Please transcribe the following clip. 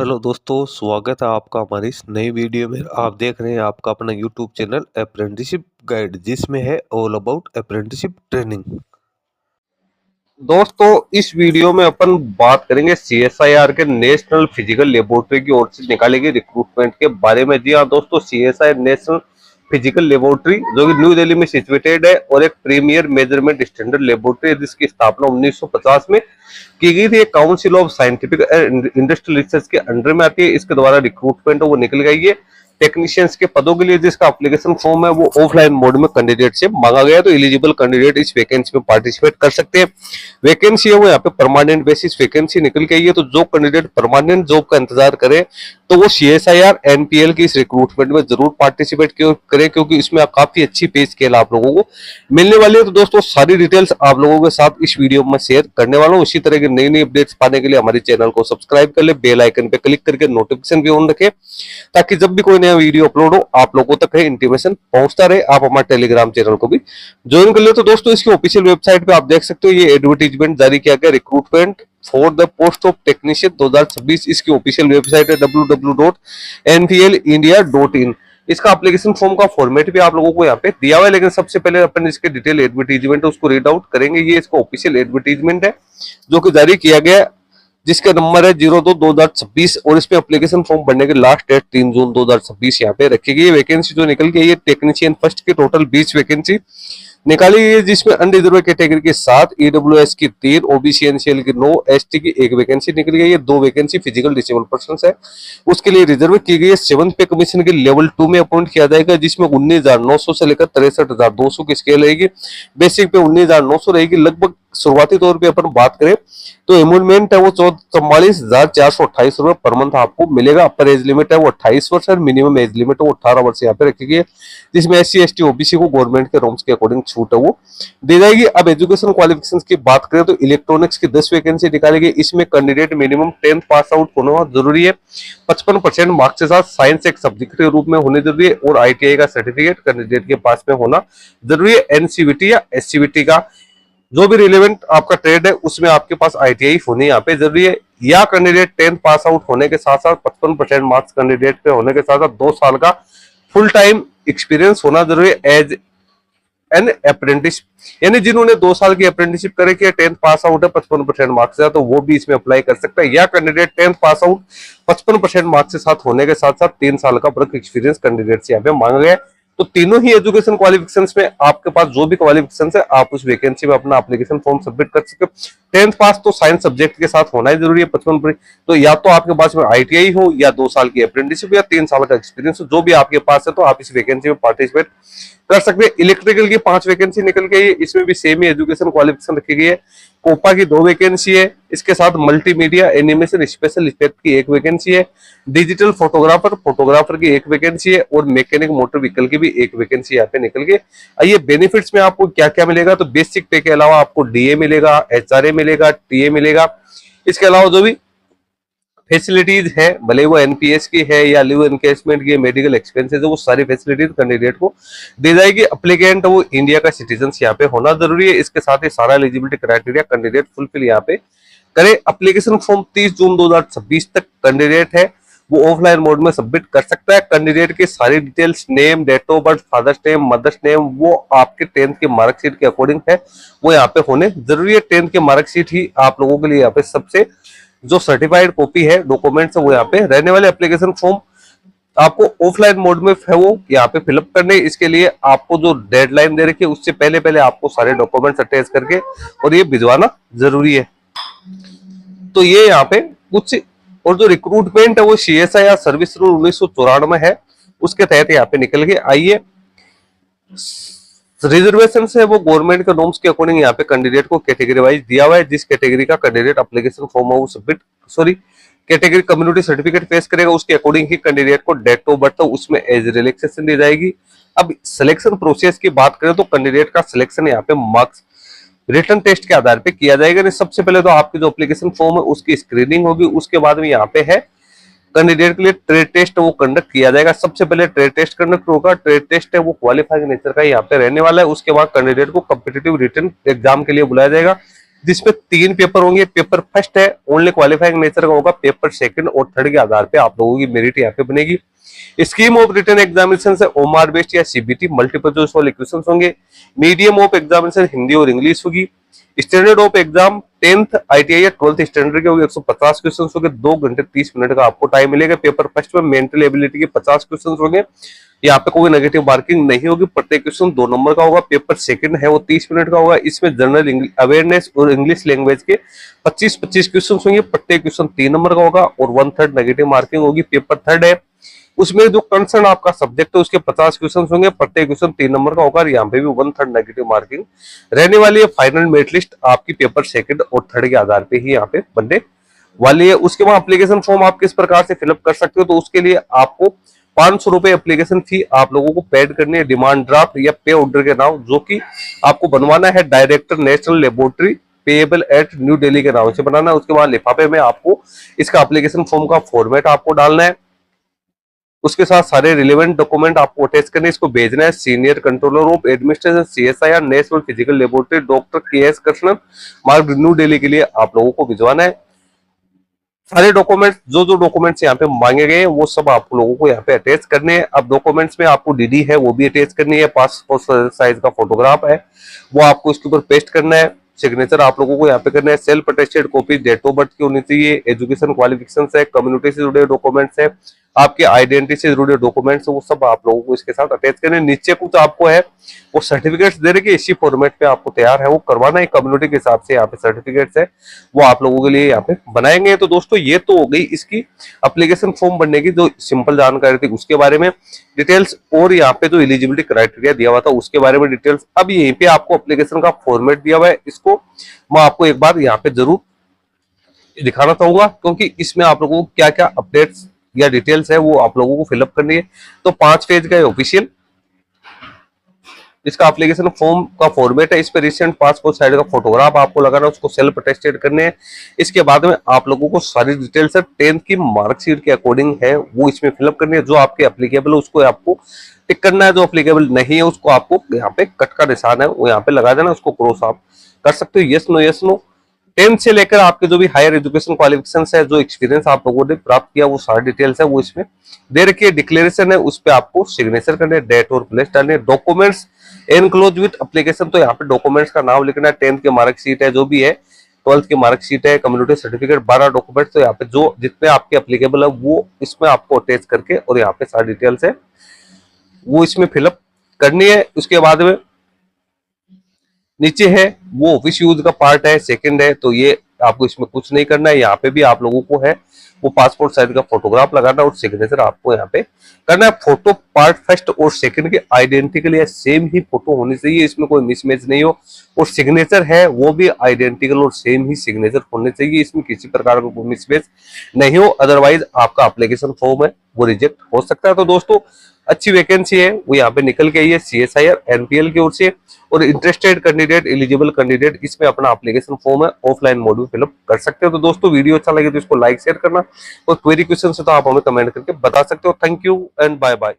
Hello दोस्तों, स्वागत है आपका हमारी इस नई वीडियो में। आप देख रहे हैं आपका अपना यूट्यूब चैनल अप्रेंटिसशिप गाइड, जिसमें है ऑल अबाउट अप्रेंटिसशिप ट्रेनिंग। दोस्तों, इस वीडियो में अपन बात करेंगे सीएसआईआर के नेशनल फिजिकल लेबोरेटरी की ओर से निकाले गए रिक्रूटमेंट के बारे में। जी हाँ दोस्तों, सीएसआई नेशनल फिजिकल लेबोरेटरी जो कि न्यू दिल्ली में सिचुएटेड है और एक प्रीमियर मेजरमेंट स्टैंडर्ड लेबोरेटरी है, जिसकी स्थापना 1950 में की गई थी। Council of scientific and industrial research के अंडर में आती है। इसके द्वारा रिक्रूटमेंट वो निकल गई है टेक्नीशियंस के पदों के लिए। जिसका एप्लीकेशन फॉर्म है वो ऑफलाइन मोड में कैंडिडेट से मांगा गया, तो एलिजिबल कैंडिडेट इस वैकेंसी में पार्टिसिपेट कर सकते हैं। वैकेंसी है वो यहाँ पे परमानेंट बेसिस वैकेंसी निकल के आई है, तो जो कैंडिडेट परमानेंट जॉब का इंतजार करे तो वो सीएसआईआर एनपीएल की इस रिक्रूटमेंट में जरूर पार्टिसिपेट करें, क्योंकि इसमें काफी अच्छी पे स्केल आप लोगों को मिलने वाली है। तो दोस्तों, सारी डिटेल्स आप लोगों के साथ इस वीडियो में शेयर करने वाला हूँ। इसी तरह की नई नई अपडेट्स पाने के लिए हमारे चैनल को सब्सक्राइब कर ले, बेल आइकन पे क्लिक करके नोटिफिकेशन भी ऑन रखें, ताकि जब भी कोई नया वीडियो अपलोड हो आप लोगों तक इंटीमेशन पहुंचता रहे। आप हमारे टेलीग्राम चैनल को भी ज्वाइन कर ले। तो दोस्तों, इसकी ऑफिशियल वेबसाइट पे आप देख सकते हो, ये एडवर्टीजमेंट जारी किया गया recruitment for the post of technician 2026। इसकी ऑफिशियल वेबसाइट है www.nplindia.in। इसका एप्लीकेशन फॉर्म का फॉर्मेट भी आप लोगों को यहाँ पे दिया हुआ है, लेकिन सबसे पहले अपन इसके डिटेल एडवर्टीजमेंट उसको रीड आउट करेंगे। ये इसका ऑफिशियल एडवर्टीजमेंट है जो कि जारी किया गया, जिसका नंबर है 02/2026 और इसमें एप्लीकेशन फॉर्म भरने की लास्ट डेट 3 जून 2026 यहाँ पे रखी गई है। वैकेंसी जो निकल गई है टेक्नीशियन फर्स्ट की टोटल 20 वैकेंसी निकाली गई है, जिसमें अनरिजर्व कैटेगरी के 7, ईडब्ल्यूएस की 3, ओबीसी एनसीएल की 9, एसटी की 1 वैकेंसी निकल गई है। 2 वैकेंसी फिजिकल डिसेबल पर्सन है, उसके लिए रिजर्व की गई है। 7th पे कमीशन के लेवल 2 में अपॉइंट किया जाएगा, जिसमें 19,900 से लेकर 63,200 की स्केल रहेगी। बेसिक पे 19,900 रहेगी। लगभग शुरुआती तौर पे अपन बात करें तो एमोलमेंट है वो 44,428 रुपए पर मंथ आपको मिलेगा। अपर एज लिमिट है वो 28 वर्ष है, मिनिमम एज लिमिट है वो 18 वर्ष यहाँ पे रखी गई है, जिसमें एससी एसटी ओबीसी को गवर्नमेंट के रूल्स के अकॉर्डिंग छूट है वो दी जाएगी। अब एजुकेशन क्वालिफिकेशन की बात करें तो इलेक्ट्रॉनिक्स की 10 वैकेंसी निकाली गई। इसमें candidate minimum 10th pass out होना जरूरी है। 55% मार्क्स के साथ साइंस एक सब्जेक्ट के रूप में होने जरूरी है, और आईटीआई का सर्टिफिकेट कैंडिडेट के पास में होना जरूरी है। एनसीवीटी या एससीवीटी का जो भी रिलेवेंट आपका ट्रेड है उसमें आपके पास आईटीआई होनी यहाँ पे जरूरी है। या कैंडिडेट 10th पास आउट होने के साथ साथ 55% मार्क्स कैंडिडेट पे होने के साथ साथ 2 साल का फुल टाइम एक्सपीरियंस होना जरूरी है एज एन अप्रेंटिस, यानी जिन्होंने 2 साल की अप्रेंटिसशिप करे कि 10th पास आउट है 55% मार्क्स है, तो वो भी इसमें अप्लाई कर सकता है। या candidate 10th pass out 55% marks के साथ होने के साथ साथ 3 साल का वर्क एक्सपीरियंस कैंडिडेट से यहाँ पे मांगा गया है। तो तीनों ही एजुकेशन क्वालिफिकेशंस में आपके पास जो भी क्वालिफिकेशंस है आप उस वैकेंसी में अपना एप्लीकेशन फॉर्म सबमिट कर सकते हो। 10th पास तो साइंस सब्जेक्ट के साथ होना ही जरूरी है 55%। तो या तो आपके पास में आईटीआई हो, या 2 साल की अप्रेंटिसशिप, या 3 साल का एक्सपीरियंस हो, जो भी आपके पास है तो आप इस वैकेंसी में पार्टिसिपेट कर सकते हैं। इलेक्ट्रिकल की 5 वैकेंसी निकल गई है, इसमें भी सेम ही एजुकेशन क्वालिफिकेशन रखी गई है। कोपा की 2 वैकेंसी है, इसके साथ मल्टीमीडिया एनिमेशन स्पेशल इफेक्ट की 1 वैकेंसी है। डिजिटल फोटोग्राफर की 1 वैकेंसी है, और मैकेनिक मोटर व्हीकल की भी 1 वैकेंसी यहाँ पे निकल गई। आइए बेनिफिट्स में आपको क्या क्या मिलेगा, तो बेसिक पे के अलावा आपको डीए मिलेगा, एचआरए मिलेगा, टीए मिलेगा। इसके अलावा जो भी फैसिलिटीज है, भले वो एनपीएस की है या लिव एनकेसमेंट की, मेडिकल एक्सपेंसेस है, वो सारी फैसिलिटीज कैंडिडेट को दी जाएगी। एप्लीकेंट वो इंडिया का सिटीजन यहाँ पे होना जरूरी है। इसके साथ ही सारा एलिजिबिलिटी क्राइटेरिया कैंडिडेट फुलफिल यहाँ पे करे। एप्लीकेशन फॉर्म 30 जून 2026 तक कैंडिडेट है वो ऑफलाइन मोड में सबमिट कर सकता है। कैंडिडेट की सारी details, name, date of birth, father's name, mother's name, वो आपके 10th के मार्कशीट के अकॉर्डिंग है वो यहाँ पे होने जरूरी है। 10th के मार्कशीट ही आप लोगों के लिए यहाँ पे सबसे जो सर्टिफाइड कॉपी है डॉक्यूमेंट्स वो यहाँ पे रहने वाले। एप्लीकेशन फॉर्म आपको ऑफलाइन मोड में है वो यहाँ पे फिलअप करने। इसके लिए आपको जो डेडलाइन दे रखी है उससे पहले पहले आपको सारे डॉक्यूमेंट्स अटैच करके और ये भिजवाना जरूरी है। तो ये यहाँ पे कुछ, और जो रिक्रूटमेंट है वो सीएसआईआर सर्विस रूल 1994 है, उसके तहत यहाँ पे निकल के आइए। रिजर्वेशन है वो गवर्नमेंट के नॉर्म्स के अकॉर्डिंग यहाँ पे कैंडिडेट को कैटेगरी वाइज दिया हुआ है। जिस कैटेगरी का कैंडिडेट एप्लीकेशन फॉर्म है वो सबमिट कैटेगरी कम्युनिटी सर्टिफिकेट पेश करेगा, उसके अकॉर्डिंग ही कैंडिडेट को डेट ऑफ बर्थ उसमें एज रिलैक्सेशन दी जाएगी। अब सिलेक्शन प्रोसेस की बात करें तो कैंडिडेट का सिलेक्शन यहाँ पे मार्क्स रिटन टेस्ट के आधार पे किया जाएगा। सबसे पहले तो आपकी जो एप्लीकेशन फॉर्म है उसकी स्क्रीनिंग होगी, उसके बाद में यहाँ पे है कैंडिडेट के लिए ट्रेड टेस्ट वो कंडक्ट किया जाएगा। सबसे पहले ट्रेड टेस्ट कंडक्ट होगा। ट्रेड टेस्ट है वो क्वालिफाइंग नेचर का यहाँ पे रहने वाला है। उसके बाद कैंडिडेट को कॉम्पिटिटिव रिटन एग्जाम के लिए बुलाया जाएगा, जिसमें 3 पेपर होंगे। पेपर फर्स्ट है ओनली क्वालिफाइंग नेचर का होगा, पेपर सेकंड और थर्ड के आधार पे आप लोगों की मेरिट यहाँ पे बनेगी। स्कीम ऑफ रिटन एग्जामिनेशन है ओमार बेस्ड या सीबीटी मल्टीपल चॉइस वाले क्वेश्चन होंगे। मीडियम ऑफ एग्जामिनेशन हिंदी और इंग्लिश होगी। Standard of exam 10th ITI या 12th स्टैंडर्ड के होंगे, 150 क्वेश्चन होंगे, 2 घंटे 30 मिनट का आपको टाइम मिलेगा। पेपर फर्स्ट में मेंटल एबिलिटी के 50 क्वेश्चन होंगे, यहाँ पे कोई नेगेटिव मार्किंग नहीं होगी, प्रत्येक क्वेश्चन 2 नंबर का होगा। पेपर सेकंड है वो 30 मिनट का होगा, इसमें जनरल अवेयरनेस और इंग्लिश लैंग्वेज के 25-25 क्वेश्चन होंगे, प्रत्येक क्वेश्चन 3 नंबर का होगा और 1/3 नेगेटिव मार्किंग होगी। पेपर थर्ड है उसमें जो कंसर्न आपका सब्जेक्ट है उसके 50 क्वेश्चन होंगे, प्रत्येक क्वेश्चन 3 नंबर का होगा और यहाँ पे भी 1/3 नेगेटिव मार्किंग रहने वाली है। फाइनल मेरिट लिस्ट आपकी पेपर सेकंड और थर्ड के आधार पे ही यहाँ पे बनने वाली है। उसके बाद एप्लीकेशन फॉर्म आप किस प्रकार से फिलअप कर सकते हो, तो उसके लिए आपको 500 रुपए एप्लीकेशन फी आप लोगों को पेड करनी है डिमांड ड्राफ्ट या पे ऑर्डर के नाम, जो कि आपको बनवाना है director national laboratory payable eight new Delhi के नाम से बनाना है। उसके बाद लिफाफे में आपको इसका एप्लीकेशन फॉर्म का फॉर्मेट आपको डालना है, उसके साथ सारे रिलेवेंट डॉक्यूमेंट आपको अटैच करने, इसको भेजना है senior controller of administration CSIR national physical laboratory doctor KS Krishnan मार्ग न्यू दिल्ली के लिए आप लोगों को भिजवाना है। सारे डॉक्यूमेंट्स जो डॉक्यूमेंट्स यहाँ पे मांगे गए हैं वो सब आप लोगों को यहाँ पे अटैच करने हैं। अब डॉक्यूमेंट्स में आपको DD है वो भी अटैच करनी है, पासपोर्ट साइज का फोटोग्राफ है वो आपको इसके ऊपर पेस्ट करना है, सिग्नेचर आप लोगों को यहाँ पे करना है, self attested copy date of birth की होनी चाहिए, एजुकेशन क्वालिफिकेशन है, कम्युनिटी से जुड़े डॉक्यूमेंट्स है, आपके आइडेंटिटी से जुड़े डॉक्यूमेंट्स वो सब आप लोगों को इसके साथ अटैच करने। नीचे कुछ आपको है वो सर्टिफिकेट्स दे रहे इसी फॉर्मेट पे आपको तैयार है वो करवाना है, कम्युनिटी के हिसाब से यहाँ पे सर्टिफिकेट्स है वो आप लोगों के लिए यहाँ पे बनाएंगे। तो दोस्तों ये तो हो गई इसकी एप्लीकेशन फॉर्म बनने की जो सिंपल जानकारी थी उसके बारे में डिटेल्स, और यहाँ पे जो एलिजिबिलिटी क्राइटेरिया दिया हुआ था उसके बारे में डिटेल्स। अब यहीं पे आपको एप्लीकेशन का फॉर्मेट दिया हुआ है, इसको मैं आपको एक बार यहाँ पे जरूर दिखाना चाहूंगा क्योंकि इसमें आप लोगों को क्या क्या अपडेट्स या डिटेल्स है वो आप लोगों को फिलअप करनी है। तो 5 पेज का ऑफिशियल इसका एप्लीकेशन फॉर्म का फॉर्मेट है, इस पे रिसेंट पासपोर्ट साइज का फोटोग्राफ आपको लगाना है, उसको सेल्फ अटेस्टेड करने हैं। इसके बाद में आप लोगों को सारी डिटेल्स है 10th की मार्कशीट के अकॉर्डिंग है वो इसमें फिलअप करनी है, जो आपके एप्लीकेबल है उसको आपको टिक करना है, जो एप्लीकेबल नहीं है उसको आपको यहाँ पे कट का निशान है वो यहाँ पे लगा देना, उसको क्रॉस आप कर सकते हो, यस नो। 10th से लेकर आपके जो भी हायर एजुकेशन क्वालिफिकेशन है, जो एक्सपीरियंस आप लोगों ने प्राप्त किया वो सारी डिटेल्स है वो इसमें दे रखी है। डिक्लेरेशन है उस पर आपको सिग्नेचर करने, डेट और प्लेस डालने, डॉक्यूमेंट्स एनक्लोज विद एप्लीकेशन, तो यहाँ पे डॉक्यूमेंट्स का नाम लिखना है, 10th की मार्कशीट है जो भी है, 12th की मार्कशीट है, कम्युनिटी सर्टिफिकेट, 12 डॉक्यूमेंट्स, तो यहाँ पे जो जितने आपके एप्लीकेबल है वो इसमें आपको अटैच करके और यहाँ पे सारी डिटेल्स है वो इसमें फिलअप करनी है। उसके बाद में नीचे है वो ऑफिस यूज का पार्ट है, सेकंड है, तो ये आपको इसमें कुछ नहीं करना है। यहाँ पे भी आप लोगों को है वो पासपोर्ट साइज का फोटोग्राफ लगाना और सिग्नेचर आपको यहाँ पे करना है। फोटो पार्ट फर्स्ट और सेकंड के आइडेंटिकल या सेम ही फोटो होनी चाहिए, इसमें कोई मिसमैच नहीं हो, और सिग्नेचर है वो भी आइडेंटिकल और सेम ही सिग्नेचर होने चाहिए, इसमें किसी प्रकार का कोई मिसमैच नहीं हो, अदरवाइज आपका एप्लीकेशन फॉर्म है वो रिजेक्ट हो सकता है। तो दोस्तों अच्छी वैकेंसी है वो यहाँ पे निकल के आई है CSIR NPL की ओर से, और इंटरेस्टेड कैंडिडेट एलिजिबल कैंडिडेट इसमें अपना एप्लीकेशन फॉर्म है ऑफलाइन मोड में फिलअप कर सकते हो। तो दोस्तों वीडियो अच्छा लगे तो इसको लाइक शेयर करना, और क्वेरी क्वेश्चन से तो आप हमें कमेंट करके बता सकते हो। Thank you and bye bye.